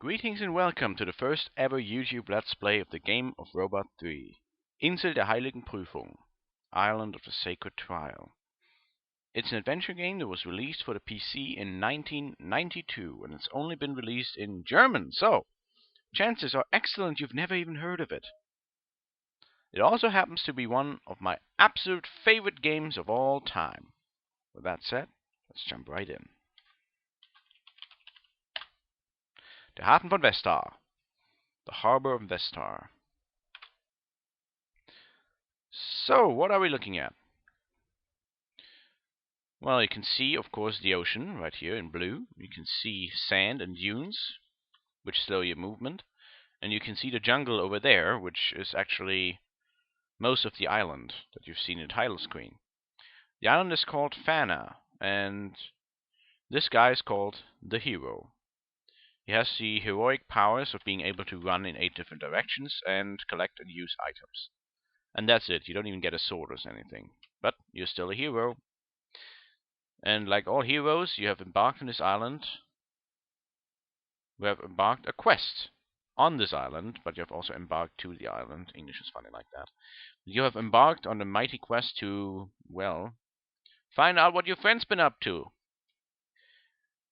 Greetings and welcome to the first ever YouTube Let's Play of the game of Robot 3. Insel der Heiligen Prüfung, Island of the Sacred Trial. It's an adventure game that was released for the PC in 1992 and it's only been released in German, so chances are excellent you've never even heard of it. It also happens to be one of my absolute favorite games of all time. With that said, let's jump right in. Der Hafen von Vestar. The harbor of Vestar. So, what are we looking at? Well, you can see, of course, the ocean right here in blue. You can see sand and dunes, which slow your movement. And you can see the jungle over there, which is actually most of the island that you've seen in the title screen. The island is called Fana, and this guy is called the hero. He has the heroic powers of being able to run in 8 different directions and collect and use items. And that's it. You don't even get a sword or anything. But you're still a hero. And like all heroes, you have embarked on this island. We have embarked a quest on this island, but you have also embarked to the island. English is funny like that. You have embarked on a mighty quest to, well, find out what your friend's been up to.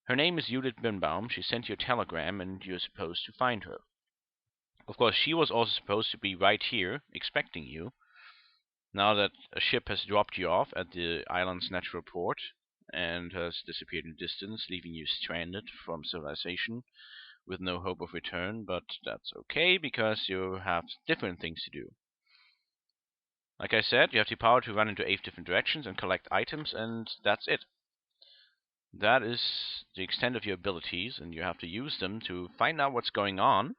Her name is Judith Birnbaum. She sent you a telegram and you're supposed to find her. Of course, she was also supposed to be right here, expecting you. Now that a ship has dropped you off at the island's natural port and has disappeared in the distance, leaving you stranded from civilization with no hope of return, but that's okay because you have different things to do. Like I said, you have the power to run into 8 different directions and collect items, and that's it. That is the extent of your abilities, and you have to use them to find out what's going on.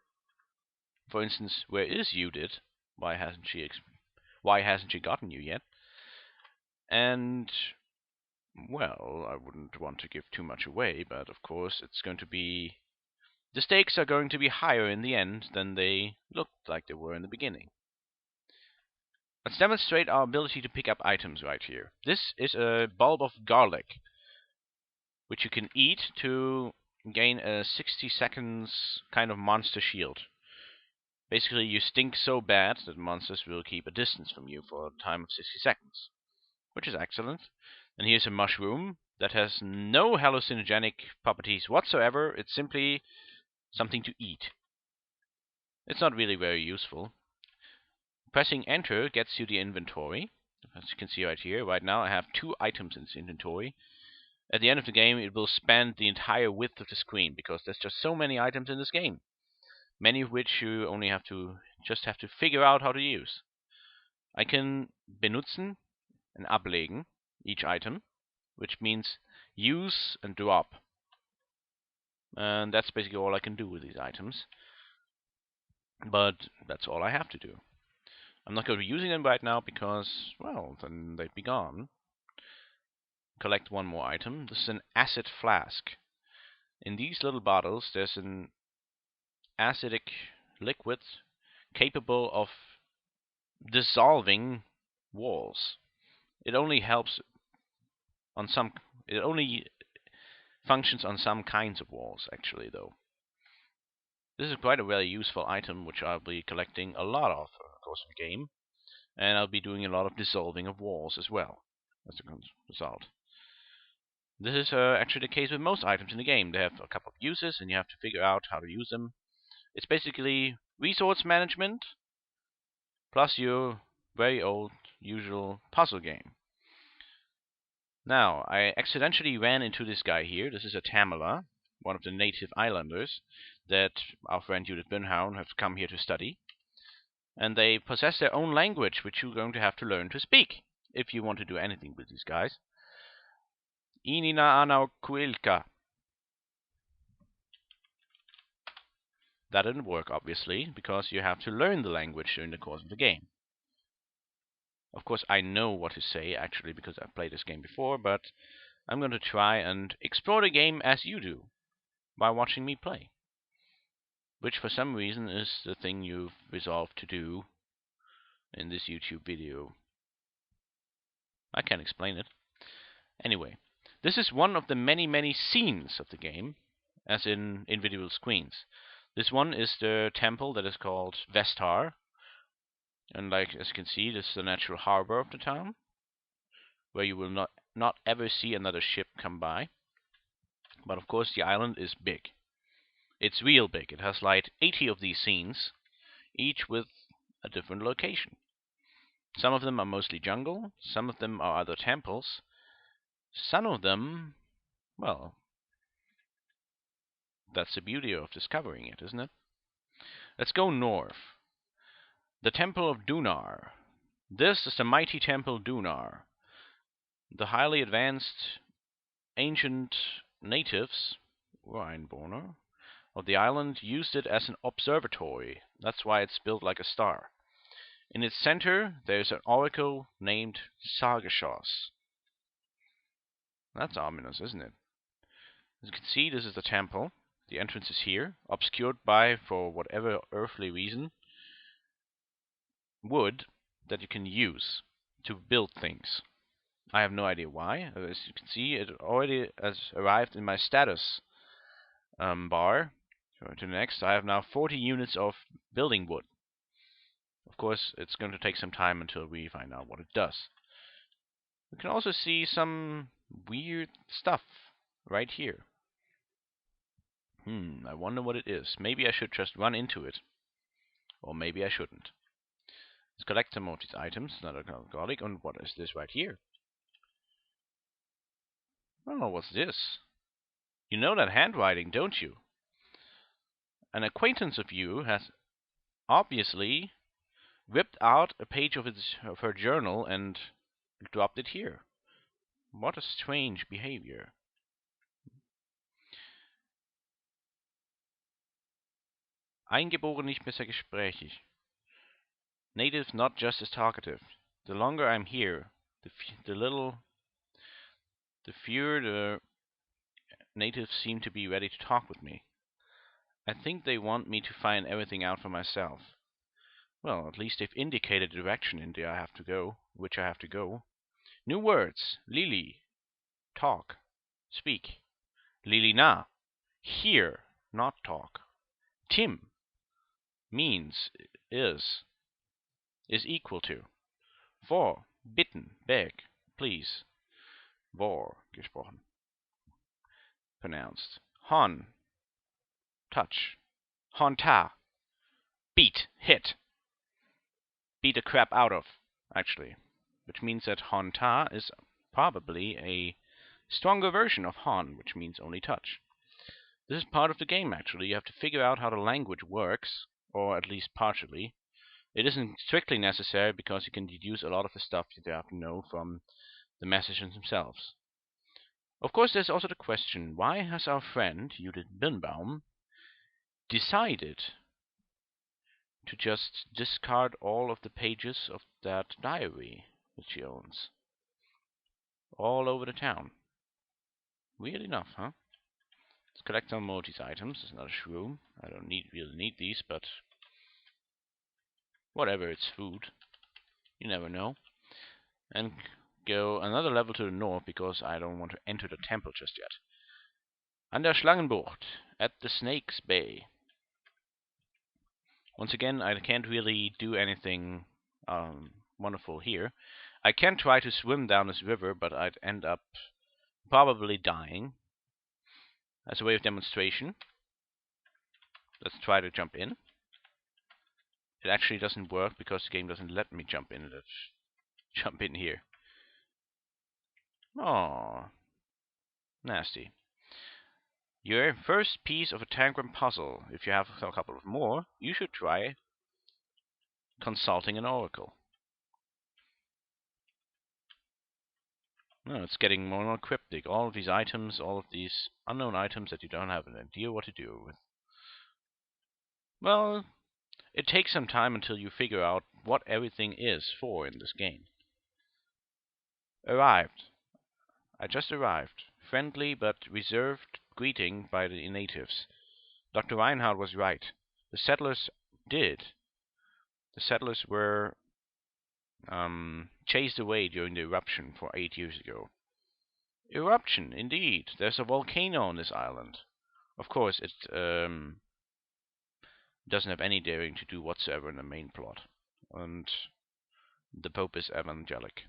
For instance, where is Judith? Why hasn't she gotten you yet? And well, I wouldn't want to give too much away, but of course the stakes are going to be higher in the end than they looked like they were in the beginning. Let's demonstrate our ability to pick up items right here. This is a bulb of garlic, which you can eat to gain a 60 seconds kind of monster shield. Basically, you stink so bad that monsters will keep a distance from you for a time of 60 seconds, which is excellent. And here's a mushroom that has no hallucinogenic properties whatsoever. It's simply something to eat. It's not really very useful. Pressing enter gets you the inventory. As you can see right here, right now I have 2 items in this inventory. At the end of the game, it will span the entire width of the screen because there's just so many items in this game. Many of which you only have to figure out how to use. I can benutzen and ablegen each item, which means use and drop. And that's basically all I can do with these items. But that's all I have to do. I'm not going to be using them right now because, well, then they'd be gone. Collect one more item. This is an acid flask. In these little bottles, there's an acidic liquid capable of dissolving walls. It only functions on some kinds of walls, actually, though. This is quite a very useful item, which I'll be collecting a lot of course of the game, and I'll be doing a lot of dissolving of walls as well as a result. This is actually the case with most items in the game. They have a couple of uses, and you have to figure out how to use them. It's basically resource management plus your very old usual puzzle game. Now, I accidentally ran into this guy here. This is a Tamala, one of the native islanders that our friend Judith Birnbaum has come here to study. And they possess their own language, which you're going to have to learn to speak if you want to do anything with these guys. Inina anau kuilka. That didn't work, obviously, because you have to learn the language during the course of the game. Of course, I know what to say, actually, because I've played this game before, but I'm going to try and explore the game as you do, by watching me play. Which, for some reason, is the thing you've resolved to do in this YouTube video. I can't explain it. Anyway, this is one of the many scenes of the game, as in individual screens. This one is the temple that is called Vestar, and like as you can see, this is the natural harbor of the town, where you will not ever see another ship come by. But of course, the island is big. It's real big. It has like 80 of these scenes, each with a different location. Some of them are mostly jungle, some of them are other temples, some of them, well, that's the beauty of discovering it, isn't it? Let's go north. The Temple of Dunar. This is the mighty Temple Dunar. The highly advanced ancient natives, Rhineborner, of the island used it as an observatory. That's why it's built like a star. In its center, there's an oracle named Sargashos. That's ominous, isn't it? As you can see, this is the temple. The entrance is here, obscured by, for whatever earthly reason, wood that you can use to build things. I have no idea why. As you can see, it already has arrived in my status bar. Go to the next. I have now 40 units of building wood. Of course, it's going to take some time until we find out what it does. We can also see some weird stuff right here. I wonder what it is. Maybe I should just run into it. Or maybe I shouldn't. Let's collect some of these items. Another garlic. And what is this right here? Oh, what's this? You know that handwriting, don't you? An acquaintance of you has obviously ripped out a page of her journal and dropped it here. What a strange behavior. Eingeboren nicht besser gesprächig. Native not just as talkative. The longer I'm here, the fewer the natives seem to be ready to talk with me. I think they want me to find everything out for myself. Well, at least they've indicated the direction in which I have to go. New words. Lili. Talk. Speak. Lili na. Hear, not talk. Tim means is equal to. Vor, bitten, beg, please. Vor, gesprochen. Pronounced. Hon, touch. Honta, beat, hit. Beat the crap out of, actually. Which means that honta is probably a stronger version of hon, which means only touch. This is part of the game, actually. You have to figure out how the language works, or at least partially. It isn't strictly necessary because you can deduce a lot of the stuff you have to know from the messages themselves. Of course, there's also the question, why has our friend, Judith Birnbaum, decided to just discard all of the pages of that diary that she owns? All over the town. Weird enough, huh? Let's collect some more of these items. There's another shroom. I don't really need these, but whatever, it's food. You never know. And go another level to the north because I don't want to enter the temple just yet. An der Schlangenbucht, at the Snake's Bay. Once again, I can't really do anything wonderful here. I can try to swim down this river, but I'd end up probably dying. As a way of demonstration, let's try to jump in. It actually doesn't work because the game doesn't let me jump in. Let's jump in here. Oh, nasty. Your first piece of a tangram puzzle. If you have a couple of more, you should try consulting an oracle. No, it's getting more and more cryptic. All of these items, all of these unknown items that you don't have an idea what to do with. Well, it takes some time until you figure out what everything is for in this game. Arrived. I just arrived. Friendly but reserved greeting by the natives. Dr. Reinhardt was right. The settlers were chased away during the eruption 8 years ago. Eruption, indeed. There's a volcano on this island. Of course, doesn't have any daring to do whatsoever in the main plot. And the Pope is evangelic,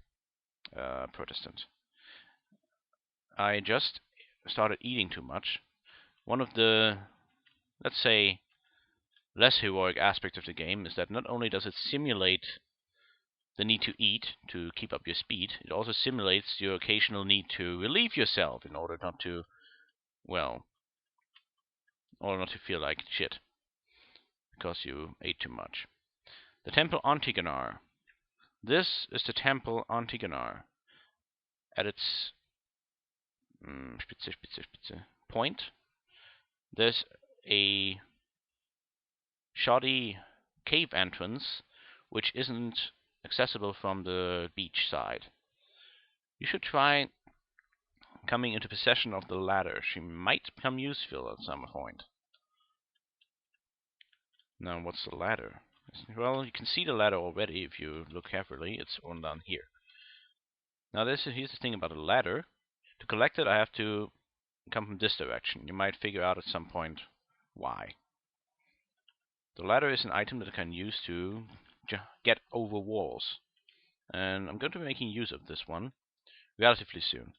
Protestant. I just started eating too much. One of the, let's say, less heroic aspects of the game is that not only does it simulate the need to eat to keep up your speed, it also simulates your occasional need to relieve yourself in order not to, well, or not to feel like shit because you ate too much. The Temple Antigonar. This is the Temple Antigonar. At its point, there's a shoddy cave entrance which isn't accessible from the beach side. You should try coming into possession of the ladder. She might become useful at some point. Now, what's the ladder? Well, you can see the ladder already if you look carefully. It's on down here. Now, here's the thing about the ladder. To collect it, I have to come from this direction. You might figure out at some point why. The ladder is an item that I can use to get over walls. And I'm going to be making use of this one relatively soon.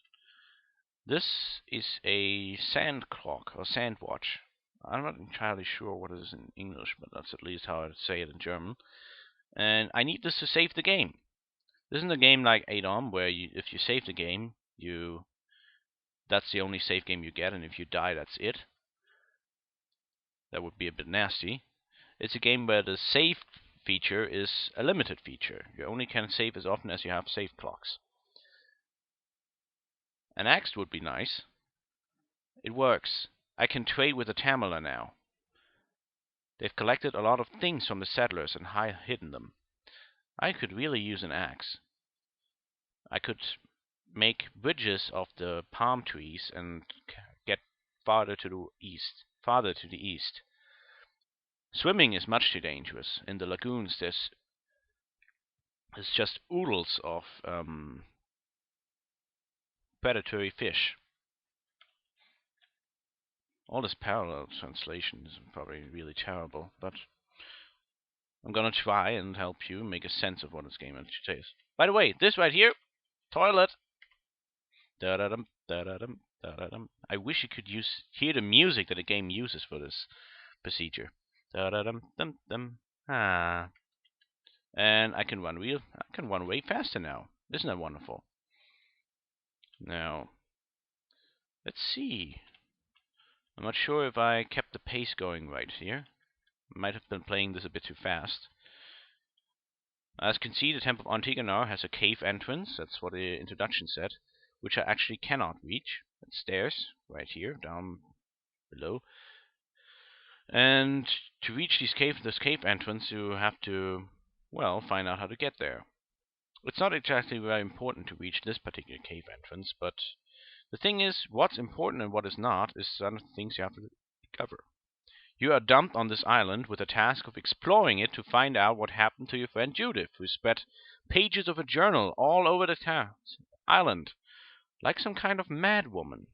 This is a sand clock or sand watch. I'm not entirely sure what it is in English, but that's at least how I say it in German. And I need this to save the game. This isn't a game like Adam where if you save the game, that's the only save game you get, and if you die, that's it. That would be a bit nasty. It's a game where the save feature is a limited feature. You only can save as often as you have save clocks. An axe would be nice. It works. I can trade with the Tamala now. They've collected a lot of things from the settlers and hidden them. I could really use an axe. I could make bridges of the palm trees and get farther to the east. Swimming is much too dangerous. In the lagoons, there's just oodles of predatory fish. All this parallel translation is probably really terrible, but I'm gonna try and help you make a sense of what this game actually is. By the way, this right here, toilet. Da-da-dum, da-da-dum, da-da-dum. I wish you could hear the music that the game uses for this procedure. Da-da-dum, dum, dum. Ah. And I can run way faster now. Isn't that wonderful? Now, let's see. I'm not sure if I kept the pace going right here. Might have been playing this a bit too fast. As you can see, the Temple of Antigonar has a cave entrance. That's what the introduction said, which I actually cannot reach. It's stairs right here, down below. And to reach this cave entrance, you have to, well, find out how to get there. It's not exactly very important to reach this particular cave entrance, but the thing is, what's important and what is not is some of the things you have to cover. You are dumped on this island with the task of exploring it to find out what happened to your friend Judith, who spread pages of a journal all over the island, like some kind of mad woman.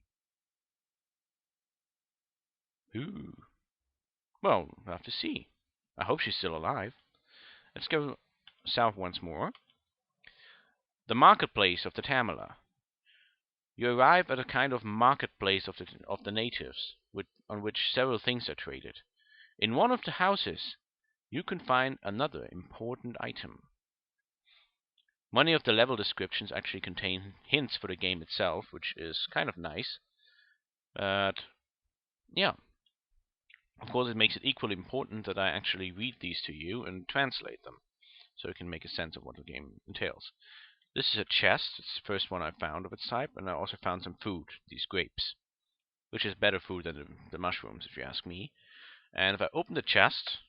Ooh. Well, we'll have to see. I hope she's still alive. Let's go south once more. The marketplace of the Tamala. You arrive at a kind of marketplace of the natives, on which several things are traded. In one of the houses, you can find another important item. Many of the level descriptions actually contain hints for the game itself, which is kind of nice. But, yeah. Of course, it makes it equally important that I actually read these to you and translate them, so you can make a sense of what the game entails. This is a chest. It's the first one I found of its type, and I also found some food, these grapes, which is better food than the mushrooms, if you ask me. And if I open the chest,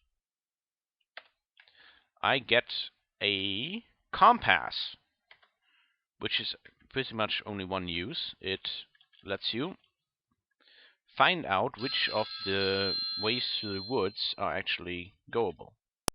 I get a compass, which is pretty much only one use. It lets you find out which of the ways through the woods are actually goable.